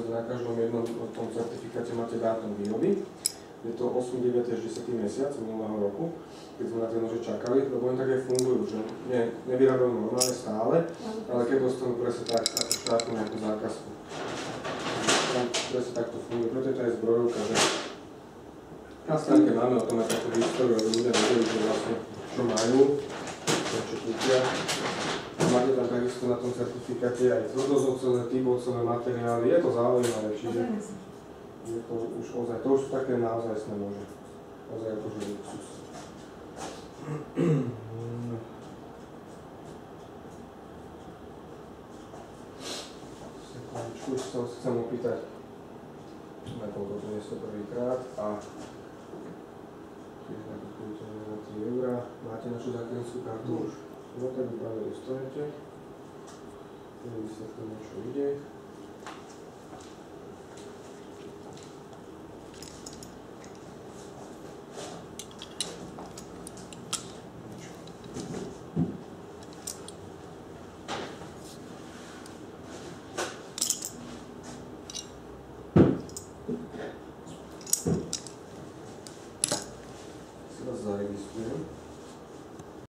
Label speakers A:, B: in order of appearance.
A: že na každom jednom tom certifikáte máte dátum výroby. Je to 8, 9 až 10 mesiac minulého roku, keď sme na tie nože čakali, lebo oni tak aj fungujú, že nevyrábajú normálne stále, ale keď dostanú presne tak ako štátnu nejakú zákazku. Tam presne takto funguje, preto je to aj zbrojovka, že na stránke máme o tom aj takú históriu, aby ľudia vedeli, že vlastne čo majú, čo kúpia. Máte tam takisto na tom certifikáte aj tvrdozocové, typocové materiály, je to zaujímavé, čiže je to už ozaj, to už sú také naozajstné nože, ozaj akože luxus. Sekundičku, už sa chcem opýtať, nakoľko to nie sú prvýkrát a tiež nakupujete na 3 €. Máte našu zaklenskú kartu už? No tak vypadá, že dostanete. Vysvetlím, čo ide.